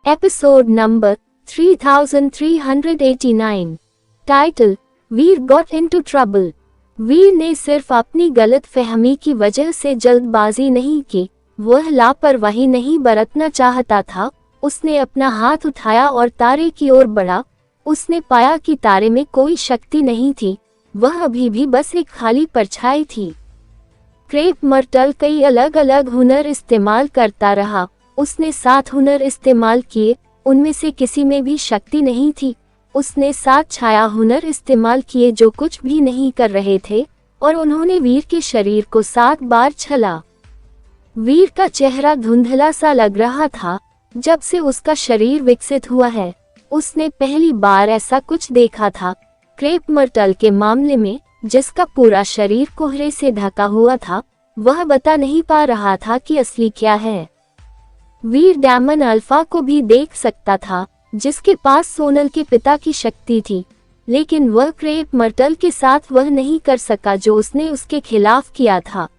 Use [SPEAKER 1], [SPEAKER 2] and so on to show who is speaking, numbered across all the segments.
[SPEAKER 1] Episode number 3389। Title, वीर got into trouble. वीर ने सिर्फ अपनी गलत फहमी की वजह से जल्दबाजी नहीं की, वह लापरवाही नहीं बरतना चाहता था। उसने अपना हाथ उठाया और तारे की ओर बढ़ा। उसने पाया कि तारे में कोई शक्ति नहीं थी, वह अभी भी बस एक खाली परछाई थी। क्रेप मर्टल कई अलग अलग हुनर इस्तेमाल करता रहा। उसने 7 हुनर इस्तेमाल किए, उनमें से किसी में भी शक्ति नहीं थी। उसने 7 छाया हुनर इस्तेमाल किए जो कुछ भी नहीं कर रहे थे, और उन्होंने वीर के शरीर को 7 बार छला। वीर का चेहरा धुंधला सा लग रहा था। जब से उसका शरीर विकसित हुआ है, उसने पहली बार ऐसा कुछ देखा था। क्रेप मर्टल के मामले में, जिसका पूरा शरीर कोहरे से ढका हुआ था, वह बता नहीं पा रहा था कि असली क्या है। वीर डैमन अल्फा को भी देख सकता था, जिसके पास सोनल के पिता की शक्ति थी, लेकिन वह क्रेप मर्टल के साथ वह नहीं कर सका जो उसने उसके खिलाफ किया था।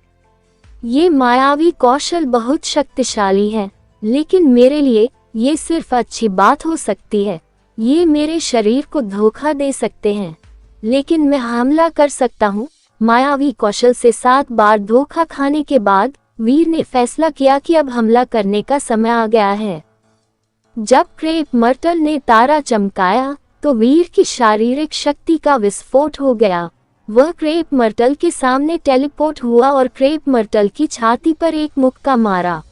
[SPEAKER 1] ये मायावी कौशल बहुत शक्तिशाली है, लेकिन मेरे लिए ये सिर्फ अच्छी बात हो सकती है। ये मेरे शरीर को धोखा दे सकते हैं, लेकिन मैं हमला कर सकता हूँ। मायावी कौशल से 7 बार धोखा खाने के बाद वीर ने फैसला किया कि अब हमला करने का समय आ गया है। जब क्रेप मर्टल ने तारा चमकाया, तो वीर की शारीरिक शक्ति का विस्फोट हो गया। वह क्रेप मर्टल के सामने टेलीपोर्ट हुआ और क्रेप मर्टल की छाती पर एक मुक्का मारा।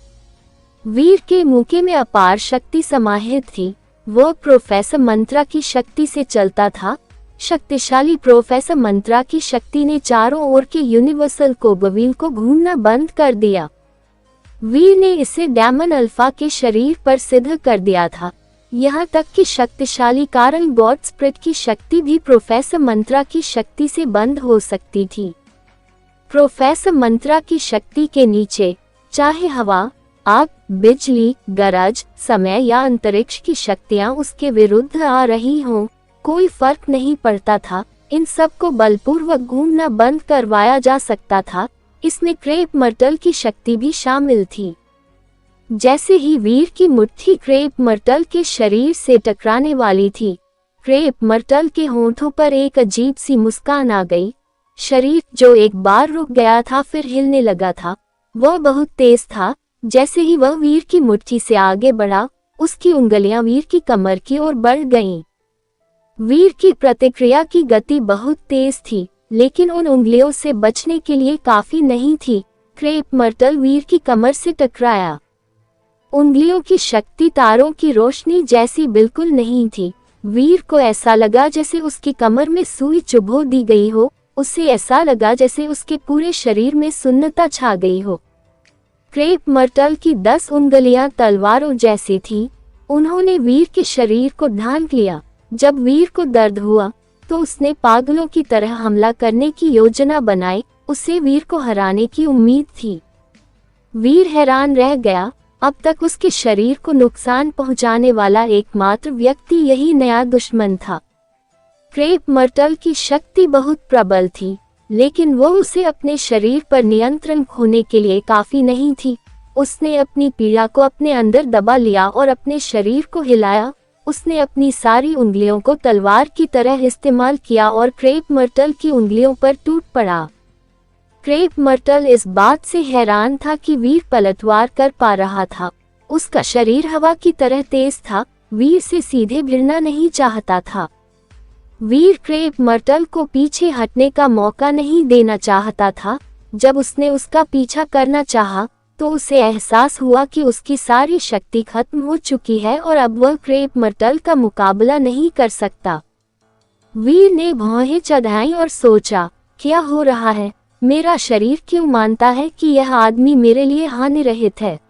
[SPEAKER 1] वीर के मुक्के में अपार शक्ति समाहित थी। वह प्रोफेसर मंत्रा की शक्ति से चलता था। शक्तिशाली प्रोफेसर मंत्रा की शक्ति ने चारों ओर के यूनिवर्सल कोबवील को घूमना बंद कर दिया। वीर ने इसे डैमन अल्फा के शरीर पर सिद्ध कर दिया था। यहाँ तक कि शक्तिशाली कारण गॉड स्प्रिट की शक्ति भी प्रोफेसर मंत्रा की शक्ति से बंद हो सकती थी। प्रोफेसर मंत्रा की शक्ति के नीचे, चाहे हवा, आग, बिजली, गरज, समय या अंतरिक्ष की शक्तियाँ उसके विरुद्ध आ रही हों, कोई फर्क नहीं पड़ता था। इन सब को बलपूर्वक घूमना बंद करवाया जा सकता था। इसमें क्रेप मर्टल की शक्ति भी शामिल थी। जैसे ही वीर की मुट्ठी क्रेप मर्टल के शरीर से टकराने वाली थी, क्रेप मर्टल के होंठों पर एक अजीब सी मुस्कान आ गई। शरीर जो एक बार रुक गया था फिर हिलने लगा था। वह बहुत तेज था। जैसे ही वह वीर की मुट्ठी से आगे बढ़ा, उसकी उंगलियां वीर की कमर की ओर बढ़ गईं। वीर की प्रतिक्रिया की गति बहुत तेज थी, लेकिन उन उंगलियों से बचने के लिए काफी नहीं थी। क्रेप मर्टल वीर की कमर से टकराया। उंगलियों की शक्ति तारों की रोशनी जैसी बिल्कुल नहीं थी। वीर को ऐसा लगा जैसे उसकी कमर में सुई चुभो दी गई हो। उसे ऐसा लगा जैसे उसके पूरे शरीर में सुन्नता छा गई हो। क्रेप मर्टल की 10 उंगलियां तलवारों जैसी थीं। उन्होंने वीर के शरीर को ढांक लिया। जब वीर को दर्द हुआ, तो उसने पागलों की तरह हमला करने की योजना बनाई। उसे वीर को हराने की उम्मीद थी। वीर हैरान रह गया। अब तक उसके शरीर को नुकसान पहुंचाने वाला एकमात्र व्यक्ति यही नया दुश्मन था। क्रेप मर्टल की शक्ति बहुत प्रबल थी, लेकिन वो उसे अपने शरीर पर नियंत्रण खोने के लिए काफी नहीं थी। उसने अपनी पीड़ा को अपने अंदर दबा लिया और अपने शरीर को हिलाया। उसने अपनी सारी उंगलियों को तलवार की तरह इस्तेमाल किया और क्रेप मर्टल की उंगलियों पर टूट पड़ा। क्रेप मर्टल इस बात से हैरान था कि वीर पलटवार कर पा रहा था। उसका शरीर हवा की तरह तेज था। वीर से सीधे भिड़ना नहीं चाहता था। वीर क्रेप मर्टल को पीछे हटने का मौका नहीं देना चाहता था। जब उसने उसका पीछा करना चाहा, तो उसे एहसास हुआ कि उसकी सारी शक्ति खत्म हो चुकी है और अब वह क्रेप मर्टल का मुकाबला नहीं कर सकता। वीर ने भौहें चढ़ाईं और सोचा, क्या हो रहा है? मेरा शरीर क्यों मानता है कि यह आदमी मेरे लिए हानिरहित है?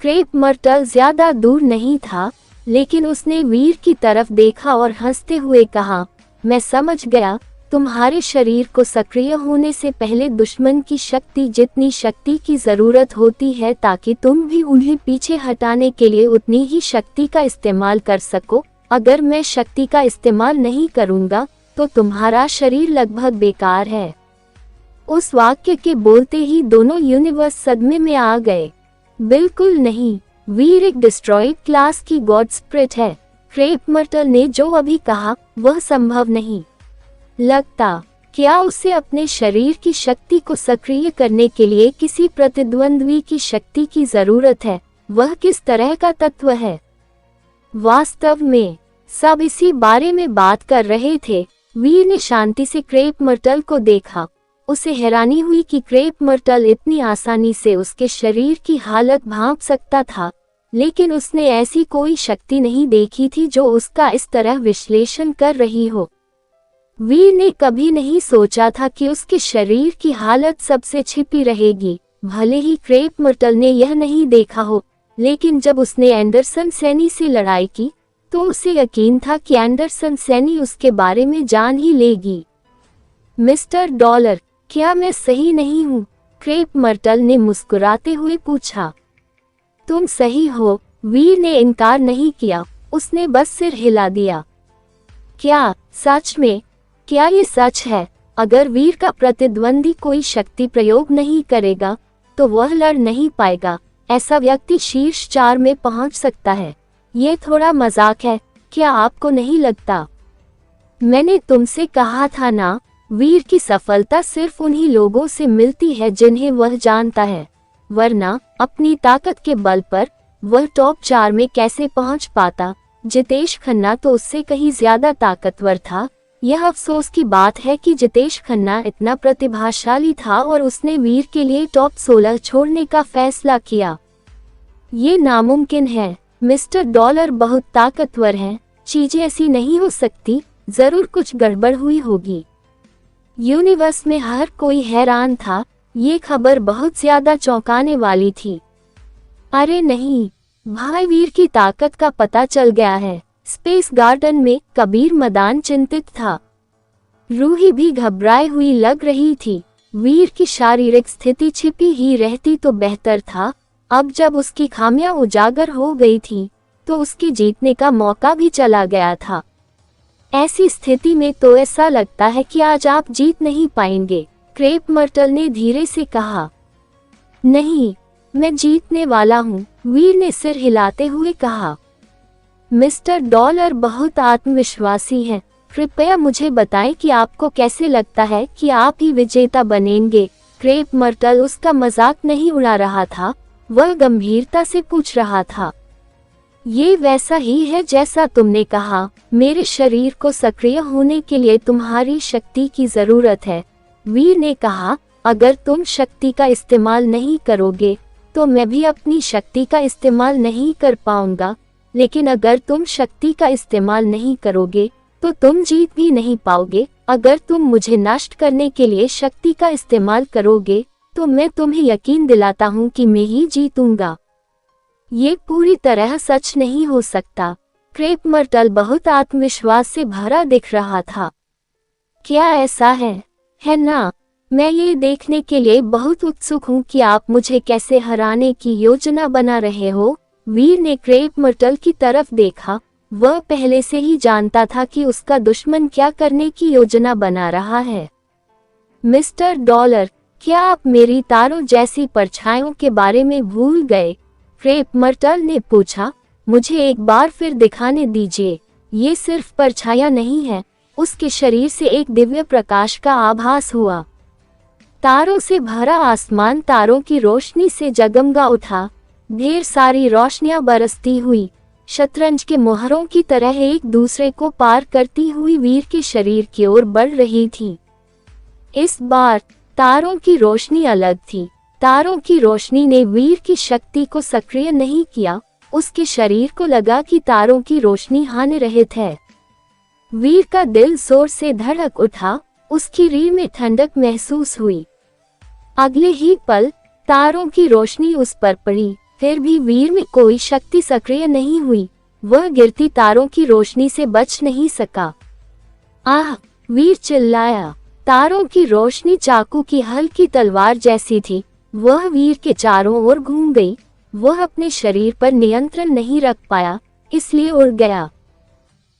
[SPEAKER 1] क्रेप मर्टल ज्यादा दूर नहीं था, लेकिन उसने वीर की तरफ देखा और हंसते हुए कहा, मैं समझ गया। तुम्हारे शरीर को सक्रिय होने से पहले दुश्मन की शक्ति जितनी शक्ति की जरूरत होती है ताकि तुम भी उन्हें पीछे हटाने के लिए उतनी ही शक्ति का इस्तेमाल कर सको। अगर मैं शक्ति का इस्तेमाल नहीं करूंगा, तो तुम्हारा शरीर लगभग बेकार है। उस वाक्य के बोलते ही दोनों यूनिवर्स सदमे में आ गए। बिल्कुल नहीं, वीर एक डिस्ट्रॉयड क्लास की गॉड स्पिरिट है। क्रेप मर्टल ने जो अभी कहा वह संभव नहीं लगता। क्या उसे अपने शरीर की शक्ति को सक्रिय करने के लिए किसी प्रतिद्वंद्वी की शक्ति की जरूरत है? वह किस तरह का तत्व है? वास्तव में सब इसी बारे में बात कर रहे थे। वीर ने शांति से क्रेप मर्टल को देखा। उसे हैरानी हुई कि क्रेप मर्टल इतनी आसानी से उसके शरीर की हालत भांप सकता था, लेकिन उसने ऐसी कोई शक्ति नहीं देखी थी जो उसका इस तरह विश्लेषण कर रही हो। वीर ने कभी नहीं सोचा था कि उसके शरीर की हालत सबसे छिपी रहेगी। भले ही क्रेप मर्टल ने यह नहीं देखा हो, लेकिन जब उसने एंडरसन सैनी से लड़ाई की तो उसे यकीन था कि एंडरसन सैनी उसके बारे में जान ही लेगी। मिस्टर डॉलर, क्या मैं सही नहीं हूँ? क्रेप मर्टल ने मुस्कुराते हुए पूछा। तुम सही हो, वीर ने इनकार नहीं किया। उसने बस सिर हिला दिया। क्या सच में? क्या ये सच है? अगर वीर का प्रतिद्वंदी कोई शक्ति प्रयोग नहीं करेगा तो वह लड़ नहीं पाएगा। ऐसा व्यक्ति शीर्ष 4 में पहुंच सकता है। ये थोड़ा मजाक है, क्या आपको नहीं लगता? मैंने तुमसे कहा था ना, वीर की सफलता सिर्फ उन्हीं लोगों से मिलती है जिन्हें वह जानता है, वरना अपनी ताकत के बल पर वह टॉप 4 में कैसे पहुंच पाता? जितेश खन्ना तो उससे कहीं ज्यादा ताकतवर था। यह अफसोस की बात है कि जितेश खन्ना इतना प्रतिभाशाली था और उसने वीर के लिए टॉप 16 छोड़ने का फैसला किया। ये नामुमकिन है। मिस्टर डॉलर बहुत ताकतवर हैं। चीजें ऐसी नहीं हो सकती, जरूर कुछ गड़बड़ हुई होगी। यूनिवर्स में हर कोई हैरान था। ये खबर बहुत ज्यादा चौंकाने वाली थी। अरे नहीं, भाई वीर की ताकत का पता चल गया है। स्पेस गार्डन में कबीर मदान चिंतित था। रूही भी घबराई हुई लग रही थी। वीर की शारीरिक स्थिति छिपी ही रहती तो बेहतर था। अब जब उसकी खामियां उजागर हो गई थी तो उसकी जीतने का मौका भी चला गया था। ऐसी स्थिति में तो ऐसा लगता है कि आज आप जीत नहीं पाएंगे, क्रेप मर्टल ने धीरे से कहा। नहीं, मैं जीतने वाला हूँ, वीर ने सिर हिलाते हुए कहा। मिस्टर डॉलर बहुत आत्मविश्वासी हैं। कृपया मुझे बताएं कि आपको कैसे लगता है कि आप ही विजेता बनेंगे? क्रेप मर्टल उसका मजाक नहीं उड़ा रहा था, वह गंभीरता से पूछ रहा था। ये वैसा ही है जैसा तुमने कहा। मेरे शरीर को सक्रिय होने के लिए तुम्हारी शक्ति की जरूरत है, वीर ने कहा। अगर तुम शक्ति का इस्तेमाल नहीं करोगे तो मैं भी अपनी शक्ति का इस्तेमाल नहीं कर पाऊंगा, लेकिन अगर तुम शक्ति का इस्तेमाल नहीं करोगे तो तुम जीत भी नहीं पाओगे। अगर तुम मुझे नष्ट करने के लिए शक्ति का इस्तेमाल करोगे तो मैं तुम्हें यकीन दिलाता हूँ कि मैं ही जीतूंगा। ये पूरी तरह सच नहीं हो सकता। क्रेप मर्टल बहुत आत्मविश्वास से भरा दिख रहा था। क्या ऐसा है ना? मैं ये देखने के लिए बहुत उत्सुक हूँ कि आप मुझे कैसे हराने की योजना बना रहे हो। वीर ने क्रेप मर्टल की तरफ देखा। वह पहले से ही जानता था कि उसका दुश्मन क्या करने की योजना बना रहा है। मिस्टर डॉलर, क्या आप मेरी तारों जैसी परछाइयों के बारे में भूल गए? क्रेप मर्टल ने पूछा। मुझे एक बार फिर दिखाने दीजिए। ये सिर्फ परछाइयां नहीं है। उसके शरीर से एक दिव्य प्रकाश का आभास हुआ। तारों से भरा आसमान तारों की रोशनी से जगमगा उठा। ढेर सारी रोशनियां बरसती हुई शतरंज के मोहरों की तरह एक दूसरे को पार करती हुई वीर के शरीर की ओर बढ़ रही थी। इस बार तारों की रोशनी अलग थी। तारों की रोशनी ने वीर की शक्ति को सक्रिय नहीं किया। उसके शरीर को लगा कि तारों की रोशनी हानिरहित है। वीर का दिल जोर से धड़क उठा। उसकी रीढ़ में ठंडक महसूस हुई। अगले ही पल तारों की रोशनी उस पर पड़ी, फिर भी वीर में कोई शक्ति सक्रिय नहीं हुई। वह गिरती तारों की रोशनी से बच नहीं सका। आह! वीर चिल्लाया। तारों की रोशनी चाकू की हल्की तलवार जैसी थी। वह वीर के चारों ओर घूम गई। वह अपने शरीर पर नियंत्रण नहीं रख पाया, इसलिए उड़ गया।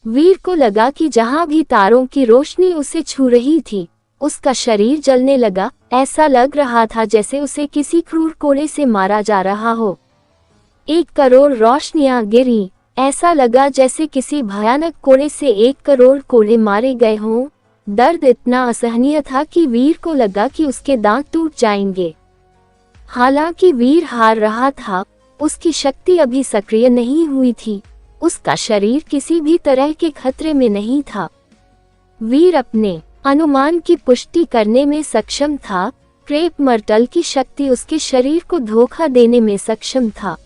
[SPEAKER 1] वीर को लगा कि जहां भी तारों की रोशनी उसे छू रही थी, उसका शरीर जलने लगा। ऐसा लग रहा था जैसे उसे किसी क्रूर कोड़े से मारा जा रहा हो। 1 करोड़ रोशनियां गिरी। ऐसा लगा जैसे किसी भयानक कोड़े से 1 करोड़ कोड़े मारे गए हों। दर्द इतना असहनीय था कि वीर को लगा कि उसके दांत टूट जाएंगे। हालांकि वीर हार रहा था, उसकी शक्ति अभी सक्रिय नहीं हुई थी। उसका शरीर किसी भी तरह के खतरे में नहीं था। वीर अपने अनुमान की पुष्टि करने में सक्षम था। क्रेप मर्टल की शक्ति उसके शरीर को धोखा देने में सक्षम था।